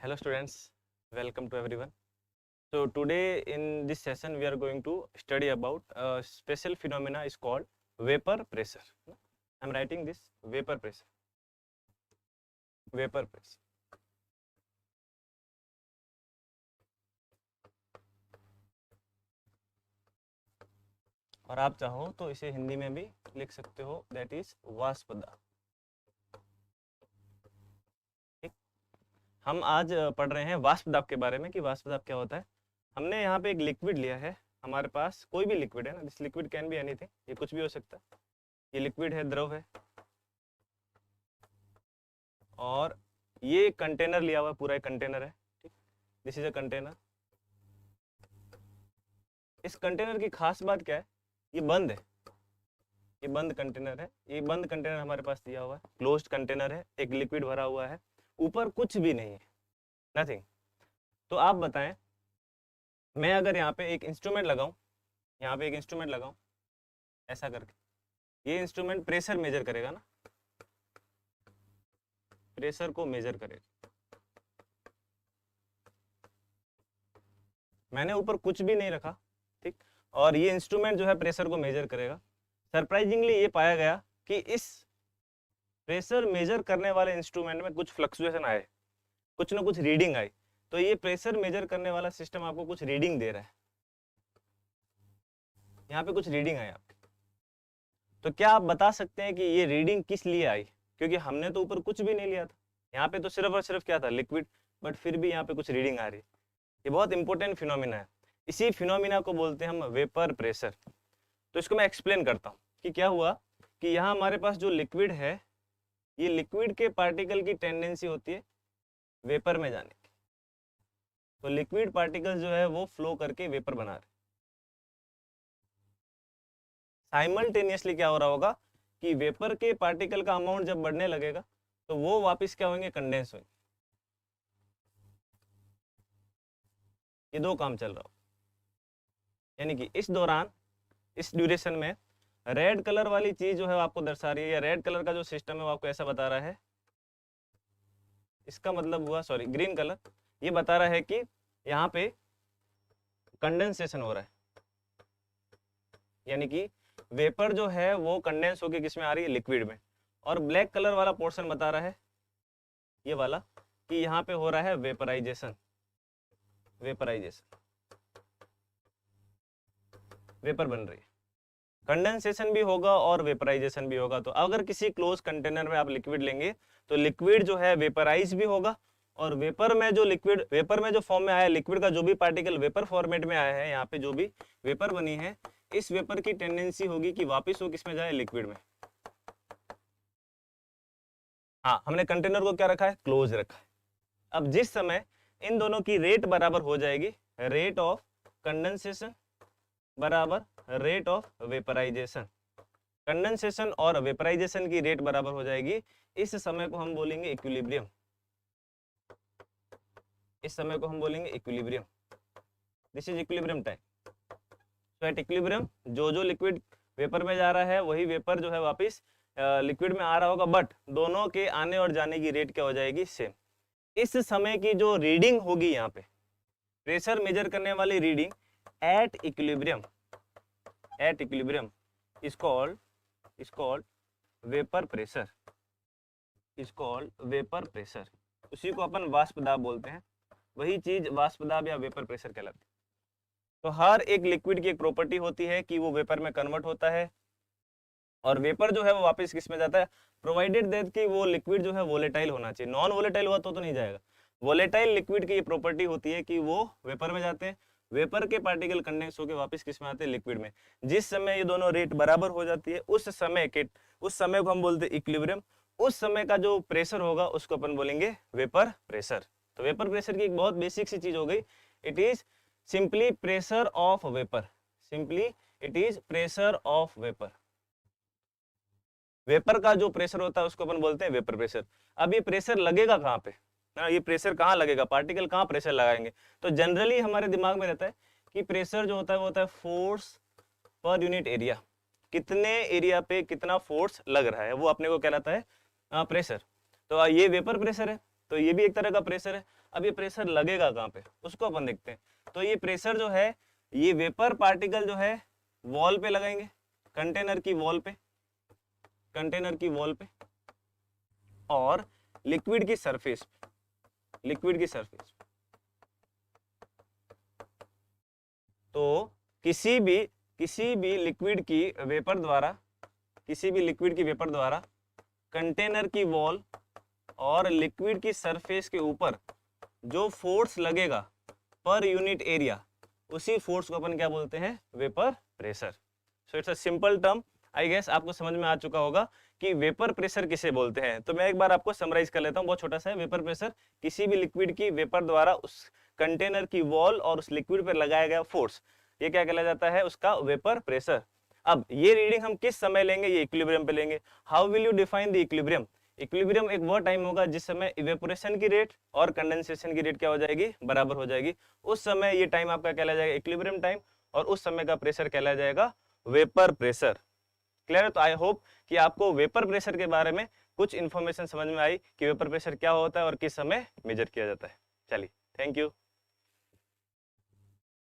Hello students, welcome to everyone. So today in this session we are going to study about a special phenomena is called vapor pressure. I am writing this vapor pressure. Vapor pressure. और आप चाहो तो इसे हिंदी में भी लिख सकते हो, दैट इज वाष्प दाब. ठीक, हम आज पढ़ रहे हैं वाष्प दाब के बारे में कि वाष्प दाब क्या होता है. हमने यहाँ पे एक लिक्विड लिया है, हमारे पास कोई भी लिक्विड है ना, this liquid can be anything, ये कुछ भी हो सकता है. ये लिक्विड है, द्रव है, और ये कंटेनर लिया हुआ पूरा एक कंटेनर है. ठीक, दिस इज अ कंटेनर. इस कंटेनर की खास बात क्या है, ये बंद है, ये बंद कंटेनर है. ये बंद कंटेनर हमारे पास दिया हुआ है, क्लोज्ड कंटेनर है, एक लिक्विड भरा हुआ है, ऊपर कुछ भी नहीं है, नथिंग. तो आप बताएं, मैं अगर यहाँ पे एक इंस्ट्रूमेंट लगाऊं, यहाँ पे एक इंस्ट्रूमेंट लगाऊं ऐसा करके, ये इंस्ट्रूमेंट प्रेशर मेजर करेगा ना, प्रेशर को मेजर करेगा. मैंने ऊपर कुछ भी नहीं रखा, ठीक, और ये इंस्ट्रूमेंट जो है प्रेशर को मेजर करेगा. सरप्राइजिंगली ये पाया गया कि इस प्रेशर मेजर करने वाले इंस्ट्रूमेंट में कुछ फ्लक्चुएशन आए, कुछ ना कुछ रीडिंग आई. तो ये प्रेशर मेजर करने वाला सिस्टम आपको कुछ रीडिंग दे रहा है, यहाँ पे कुछ रीडिंग आई आपकी. तो क्या आप बता सकते हैं कि ये रीडिंग किस लिए आई? क्योंकि हमने तो ऊपर कुछ भी नहीं लिया था, यहाँ पे तो सिर्फ और सिर्फ क्या था, लिक्विड, बट फिर भी यहाँ पे कुछ रीडिंग आ रही है. ये बहुत इंपॉर्टेंट फिनोमिना है. इसी फिनोमिना को बोलते हैं हम वेपर प्रेशर. तो इसको मैं एक्सप्लेन करता हूँ कि क्या हुआ कि यहाँ हमारे पास जो लिक्विड है, ये लिक्विड के पार्टिकल की टेंडेंसी होती है वेपर में जाने की. तो लिक्विड पार्टिकल जो है वो फ्लो करके वेपर बना रहे. साइमल्टेनियसली क्या हो रहा होगा कि वेपर के पार्टिकल का अमाउंट जब बढ़ने लगेगा तो वो वापस क्या होंगे, कंडेंस होंगे. ये दो काम चल रहा हो, यानी कि इस दौरान, इस ड्यूरेशन में रेड कलर वाली चीज जो है आपको दर्शा रही है, या रेड कलर का जो सिस्टम है वो आपको ऐसा बता रहा है, इसका मतलब हुआ, सॉरी, ग्रीन कलर, ये बता रहा है कि यहाँ पे कंडेंसेशन हो रहा है, यानी कि वेपर जो है वो कंडेंस होकर किस में आ रही है, लिक्विड में. और ब्लैक कलर वाला पोर्शन बता रहा है, ये वाला, कि यहाँ पे हो रहा है वेपराइजेशन. वेपराइजेशन, वेपर बन रही है. कंडेंसेशन भी होगा और वेपराइजेशन भी होगा. तो अगर किसी क्लोज कंटेनर में आप लिक्विड लेंगे तो लिक्विड जो है वेपराइज भी होगा, और वेपर में जो लिक्विड, वेपर में जो फॉर्म में आया है, लिक्विड का जो भी पार्टिकल वेपर फॉर्मेट में आया है, यहाँ पे जो भी वेपर बनी है, इस वेपर की टेंडेंसी होगी कि वापस वो किसमें जाए, लिक्विड में. हाँ, हमने कंटेनर को क्या रखा है, क्लोज रखा है. अब जिस समय इन दोनों की रेट बराबर हो जाएगी, रेट ऑफ कंडेंसेशन बराबर रेट ऑफ वेपराइजेशन, कंडेंसेशन और वेपराइजेशन की रेट बराबर हो जाएगी, इस समय को हम बोलेंगे इक्विलिब्रियम. इस समय को हम बोलेंगे equilibrium. This is equilibrium time. तो एट इक्विलिब्रियम जो जो लिक्विड वेपर में जा रहा है वही वेपर जो है वापस लिक्विड में आ रहा होगा, बट दोनों के आने और जाने की रेट क्या हो जाएगी, सेम. इस समय की जो रीडिंग होगी, यहाँ पे प्रेशर मेजर करने वाली reading at equilibrium, at equilibrium is called vapour pressure, is called vapour pressure. उसी को अपन वाष्प दाब बोलते हैं, वही चीज वाष्प दाब या वेपर प्रेशर कहलाती है. तो हर एक लिक्विड की एक प्रॉपर्टी होती है कि वो वेपर में कन्वर्ट होता है, और वेपर जो है वो वापस किस में जाता है, प्रोवाइडेड दैट कि वो लिक्विड जो है वोलेटाइल होना चाहिए. नॉन वोलेटाइल हुआ तो नहीं जाएगा. वोलेटाइल लिक्विड की ये प्रॉपर्टी होती है कि वो वेपर में जाते हैं, वेपर के पार्टिकल कंडेंस होकर वापस किस में आते हैं, लिक्विड में. जिस समय ये दोनों रेट बराबर हो जाती है, उस समय को हम बोलते हैं इक्विलिब्रियम. उस समय का जो प्रेशर होगा उसको अपन बोलेंगे वेपर प्रेशर. तो वेपर प्रेशर की एक बहुत बेसिक सी चीज हो गई, it is simply pressure of vapour, simply it is pressure of vapour. Vapour का जो प्रेशर होता है उसको अपन बोलते हैं वेपर प्रेशर. अब ये प्रेशर लगेगा कहाँ पे, ये प्रेशर कहाँ लगेगा, पार्टिकल कहाँ प्रेशर लगाएंगे. तो जनरली हमारे दिमाग में रहता है कि प्रेशर जो होता है वो होता है फोर्स पर यूनिट एरिया, कितने एरिया पे कितना फोर्स लग रहा है, वो अपने को कहलाता है प्रेशर. तो ये वेपर प्रेशर है, तो ये भी एक तरह का प्रेशर है. अब ये प्रेशर लगेगा कहाँ पे, उसको अपन देखते हैं। तो ये प्रेशर जो है, ये वेपर पार्टिकल जो है वॉल पे लगाएंगे, कंटेनर की वॉल पे, कंटेनर की वॉल पे, और लिक्विड की सरफेस पे, लिक्विड की सरफेस। तो किसी भी लिक्विड की वेपर द्वारा, किसी भी लिक्विड की वेपर द्वारा कंटेनर की वॉल और लिक्विड की सरफेस के ऊपर जो फोर्स लगेगा पर यूनिट एरिया, उसी फोर्स को अपन क्या बोलते हैं, vapour pressure. So it's a simple term. I guess आपको समझ में आ चुका होगा कि वेपर प्रेशर किसे बोलते हैं। तो मैं एक बार आपको समराइज कर लेता हूँ, बहुत छोटा सा है। वेपर प्रेशर किसी भी लिक्विड की वेपर द्वारा उस कंटेनर की वॉल और उस लिक्विड पर लगाया गया फोर्स, ये क्या कहला जाता है, उसका वेपर प्रेशर। अब ये रीडिंग हम किस समय लेंगे, ये इक्विलिब्रियम पे लेंगे। How will you define the equilibrium? Equilibrium एक वो टाइम होगा जिस समय इवेपोरेशन की रेट और कंडेंसेशन की रेट क्या हो जाएगी, बराबर हो जाएगी। उस समय ये टाइम आपका कहलाया जाएगा इक्विलिब्रियम टाइम, और उस समय का प्रेशर कहलाया जाएगा वेपर प्रेशर। क्लियर है? तो आई होप कि आपको वेपर प्रेशर के बारे में कुछ इंफॉर्मेशन समझ में आई कि वेपर प्रेशर क्या होता है और किस समय मेजर किया जाता है। चलिए, थैंक यू।